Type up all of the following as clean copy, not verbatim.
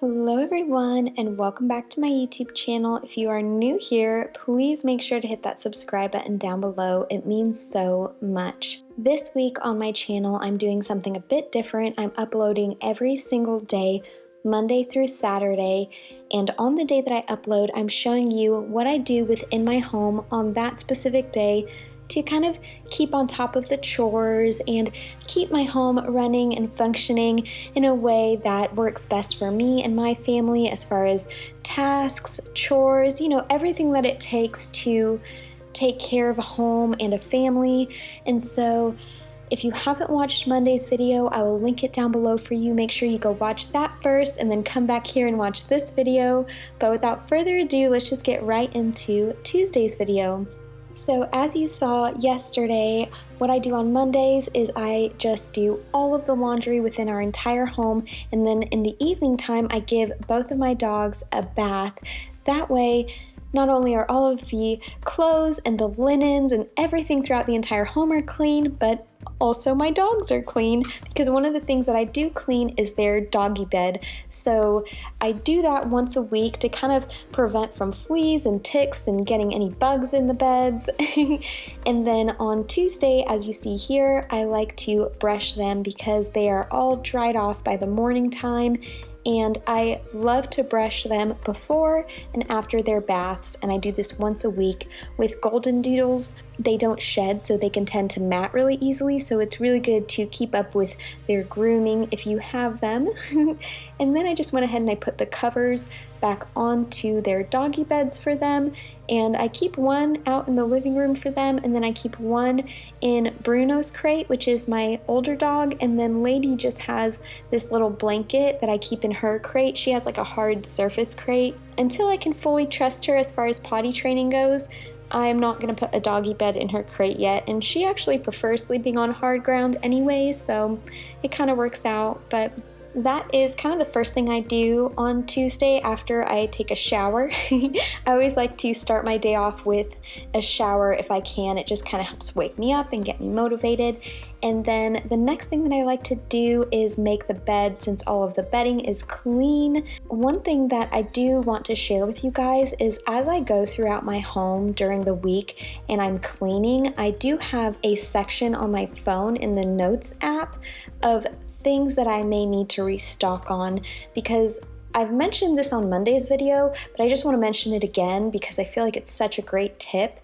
Hello everyone and welcome back to my YouTube channel. If you are new here, please make sure to hit that subscribe button down below. It means so much. This week on my channel, I'm doing something a bit different. I'm uploading every single day, Monday through Saturday, and on the day that I upload, I'm showing you what I do within my home on that specific day to kind of keep on top of the chores and keep my home running and functioning in a way that works best for me and my family as far as tasks, chores, everything that it takes to take care of a home and a family. And so if you haven't watched Monday's video, I will link it down below for you. Make sure you go watch that first and then come back here and watch this video. But without further ado, let's just get right into Tuesday's video. So as you saw yesterday, what I do on Mondays is I just do all of the laundry within our entire home, and then in the evening time I give both of my dogs a bath. That way, not only are all of the clothes and the linens and everything throughout the entire home are clean, but also my dogs are clean, because one of the things that I do clean is their doggy bed. So I do that once a week to kind of prevent from fleas and ticks and getting any bugs in the beds. And then on Tuesday, as you see here, I like to brush them because they are all dried off by the morning time. And I love to brush them before and after their baths, and I do this once a week. With golden doodles, they don't shed, so they can tend to mat really easily, so it's really good to keep up with their grooming if you have them. And then I just went ahead and I put the covers back onto their doggy beds for them, and I keep one out in the living room for them, and then I keep one in Bruno's crate, which is my older dog, and then Lady just has this little blanket that I keep in her crate. She has like a hard surface crate. Until I can fully trust her as far as potty training goes, I'm not going to put a doggy bed in her crate yet, and she actually prefers sleeping on hard ground anyway, so it kind of works out. But that is kind of the first thing I do on Tuesday after I take a shower. I always like to start my day off with a shower if I can. It just kind of helps wake me up and get me motivated. And then the next thing that I like to do is make the bed, since all of the bedding is clean. One thing that I do want to share with you guys is as I go throughout my home during the week and I'm cleaning, I do have a section on my phone in the Notes app of things that I may need to restock on, because I've mentioned this on Monday's video, but I just want to mention it again because I feel like it's such a great tip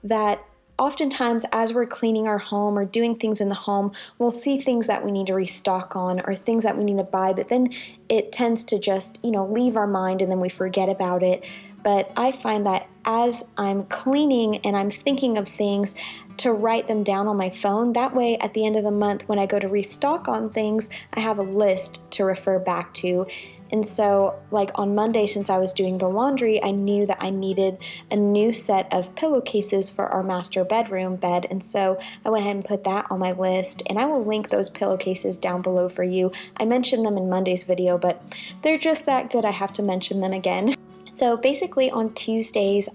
that oftentimes as we're cleaning our home or doing things in the home, we'll see things that we need to restock on or things that we need to buy, but then it tends to just, leave our mind and then we forget about it. But I find that as I'm cleaning and I'm thinking of things, to write them down on my phone. That way, at the end of the month, when I go to restock on things, I have a list to refer back to. And so, like on Monday, since I was doing the laundry, I knew that I needed a new set of pillowcases for our master bedroom bed. And so I went ahead and put that on my list, and I will link those pillowcases down below for you. I mentioned them in Monday's video, but they're just that good, I have to mention them again. So basically on Tuesdays,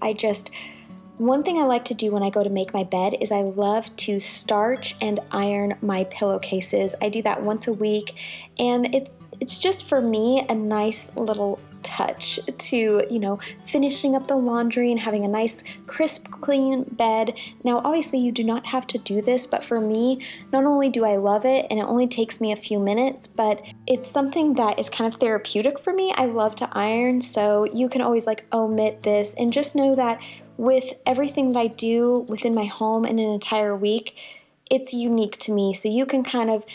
one thing I like to do when I go to make my bed is I love to starch and iron my pillowcases. I do that once a week, and it's just for me a nice little touch to, finishing up the laundry and having a nice crisp, clean bed. Now, obviously you do not have to do this, but for me, not only do I love it and it only takes me a few minutes, but it's something that is kind of therapeutic for me. I love to iron, so you can always omit this and just know that with everything that I do within my home in an entire week, it's unique to me, so you can kind of,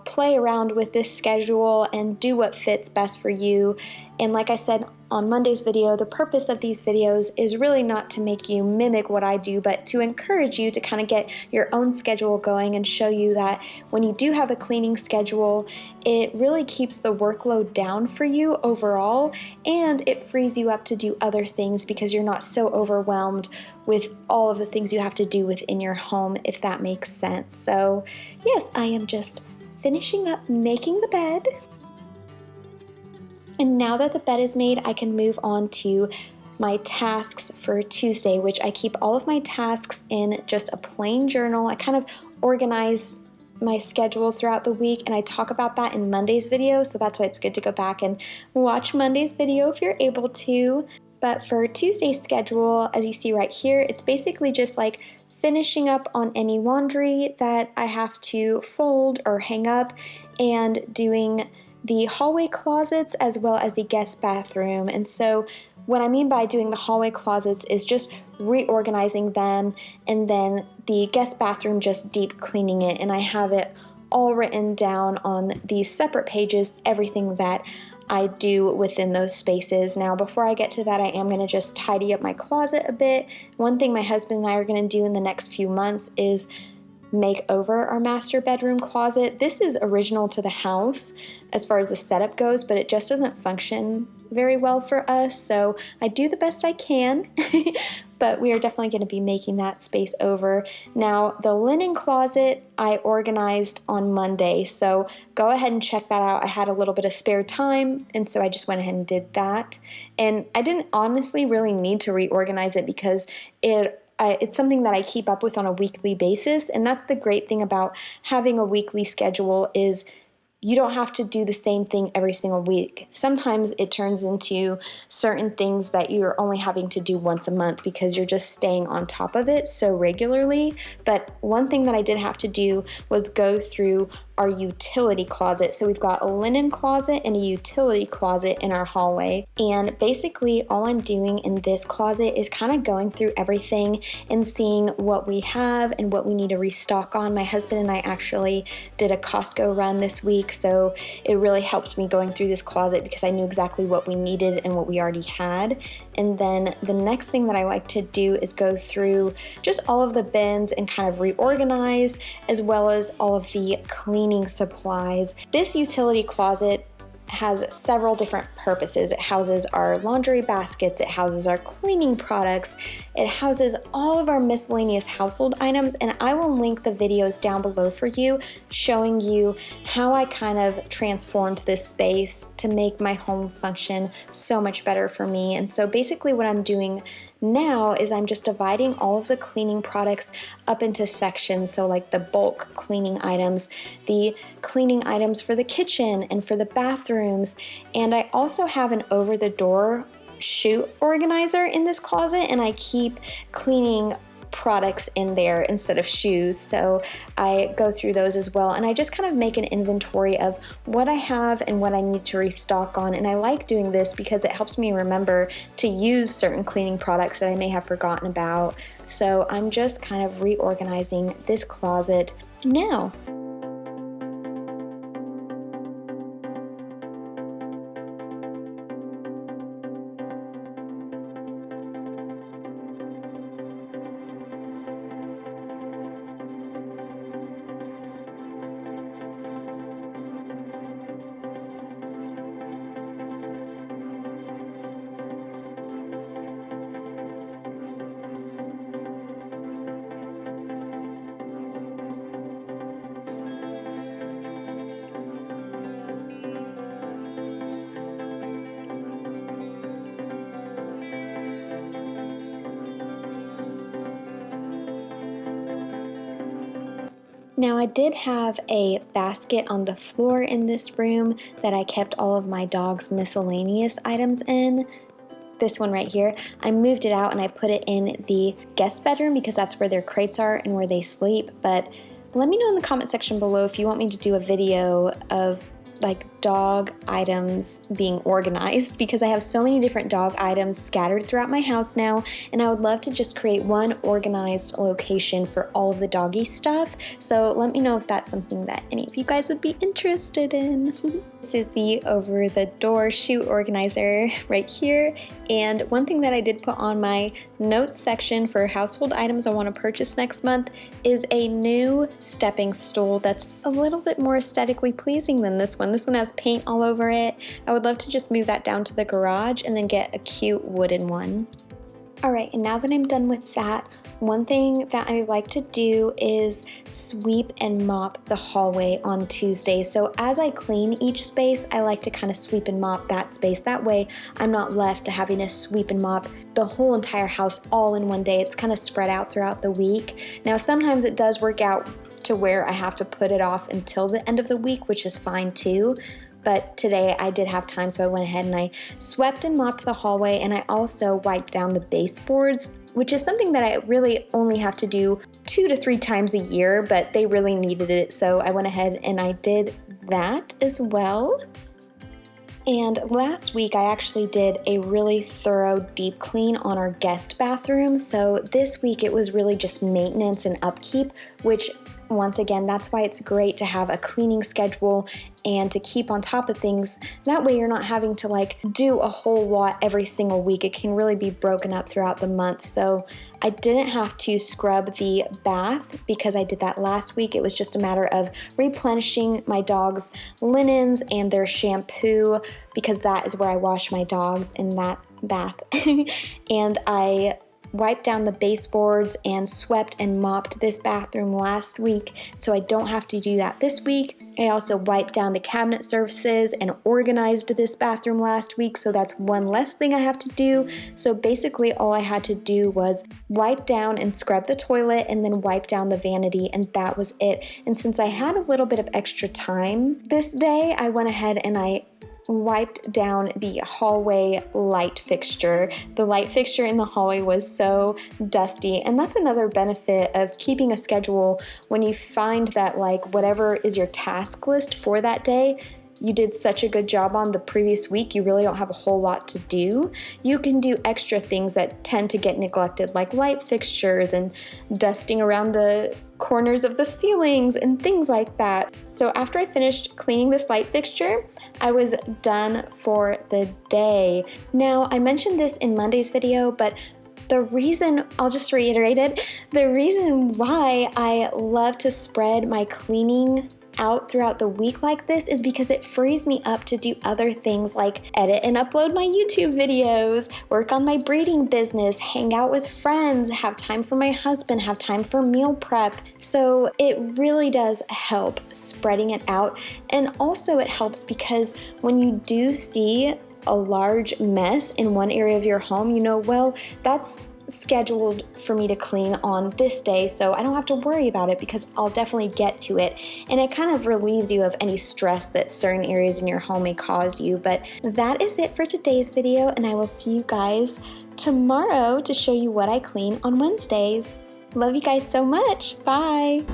play around with this schedule and do what fits best for you. And like I said on Monday's video, the purpose of these videos is really not to make you mimic what I do, but to encourage you to kind of get your own schedule going and show you that when you do have a cleaning schedule, it really keeps the workload down for you overall, and it frees you up to do other things because you're not so overwhelmed with all of the things you have to do within your home, if that makes sense. So yes, I am just finishing up making the bed. And now that the bed is made, I can move on to my tasks for Tuesday, which I keep all of my tasks in just a plain journal. I kind of organize my schedule throughout the week, and I talk about that in Monday's video, so that's why it's good to go back and watch Monday's video if you're able to. But for Tuesday's schedule, as you see right here, it's basically just like finishing up on any laundry that I have to fold or hang up, and doing the hallway closets as well as the guest bathroom. And so what I mean by doing the hallway closets is just reorganizing them, and then the guest bathroom just deep cleaning it. And I have it all written down on these separate pages, everything that I do within those spaces. Now, before I get to that, I am going to just tidy up my closet a bit. One thing my husband and I are going to do in the next few months is make over our master bedroom closet. This is original to the house as far as the setup goes, but it just doesn't function very well for us, so I do the best I can. But we are definitely going to be making that space over. Now, the linen closet I organized on Monday, so go ahead and check that out. I had a little bit of spare time, and so I just went ahead and did that. And I didn't honestly really need to reorganize it because it's something that I keep up with on a weekly basis, and that's the great thing about having a weekly schedule is you don't have to do the same thing every single week. Sometimes it turns into certain things that you're only having to do once a month because you're just staying on top of it so regularly. But one thing that I did have to do was go through our utility closet. So we've got a linen closet and a utility closet in our hallway. And basically all I'm doing in this closet is kind of going through everything and seeing what we have and what we need to restock on. My husband and I actually did a Costco run this week, so it really helped me going through this closet because I knew exactly what we needed and what we already had. And then the next thing that I like to do is go through just all of the bins and kind of reorganize, as well as all of the cleaning supplies. This utility closet has several different purposes. It houses our laundry baskets, it houses our cleaning products, it houses all of our miscellaneous household items, and I will link the videos down below for you showing you how I kind of transformed this space to make my home function so much better for me. And so basically what I'm doing now is I'm just dividing all of the cleaning products up into sections. So like the bulk cleaning items, the cleaning items for the kitchen and for the bathrooms. And I also have an over-the-door shoe organizer in this closet, and I keep cleaning products in there instead of shoes, so I go through those as well, and I just kind of make an inventory of what I have and what I need to restock on. And I like doing this because it helps me remember to use certain cleaning products that I may have forgotten about. So I'm just kind of reorganizing this closet now. Now I did have a basket on the floor in this room that I kept all of my dog's miscellaneous items in. This one right here, I moved it out and I put it in the guest bedroom because that's where their crates are and where they sleep. But let me know in the comment section below if you want me to do a video of like dog items being organized, because I have so many different dog items scattered throughout my house now, and I would love to just create one organized location for all of the doggy stuff. So let me know if that's something that any of you guys would be interested in. This is the over the door shoe organizer right here, and one thing that I did put on my notes section for household items I want to purchase next month is a new stepping stool that's a little bit more aesthetically pleasing than this one. This one has paint all over it. I would love to just move that down to the garage and then get a cute wooden one. Alright, and now that I'm done with that, one thing that I like to do is sweep and mop the hallway on Tuesdays. So as I clean each space, I like to kind of sweep and mop that space. That way I'm not left to having to sweep and mop the whole entire house all in one day. It's kind of spread out throughout the week. Now sometimes it does work out to where I have to put it off until the end of the week, which is fine too. But today I did have time, so I went ahead and I swept and mopped the hallway, and I also wiped down the baseboards, which is something that I really only have to do 2 to 3 times a year, but they really needed it, so I went ahead and I did that as well. And last week I actually did a really thorough deep clean on our guest bathroom, so this week it was really just maintenance and upkeep, which once again, that's why it's great to have a cleaning schedule and to keep on top of things. That way you're not having to like do a whole lot every single week. It can really be broken up throughout the month. So I didn't have to scrub the bath because I did that last week. It was just a matter of replenishing my dog's linens and their shampoo, because that is where I wash my dogs, in that bath. And I wiped down the baseboards and swept and mopped this bathroom last week, so I don't have to do that this week. I also wiped down the cabinet surfaces and organized this bathroom last week, so that's one less thing I have to do. So basically all I had to do was wipe down and scrub the toilet and then wipe down the vanity, and that was it. And since I had a little bit of extra time this day, I went ahead and I wiped down the hallway light fixture. The light fixture in the hallway was so dusty, and that's another benefit of keeping a schedule. When you find that like whatever is your task list for that day, you did such a good job on the previous week, you really don't have a whole lot to do. You can do extra things that tend to get neglected, like light fixtures and dusting around the corners of the ceilings and things like that. So after I finished cleaning this light fixture, I was done for the day. Now, I mentioned this in Monday's video, but the reason, I'll just reiterate it, the reason why I love to spread my cleaning out throughout the week like this is because it frees me up to do other things like edit and upload my YouTube videos, work on my breeding business, hang out with friends, have time for my husband, have time for meal prep. So it really does help spreading it out. And also it helps because when you do see a large mess in one area of your home, you know, well, that's scheduled for me to clean on this day, so I don't have to worry about it because I'll definitely get to it. And it kind of relieves you of any stress that certain areas in your home may cause you. But that is it for today's video, and I will see you guys tomorrow to show you what I clean on Wednesdays. Love you guys so much. Bye.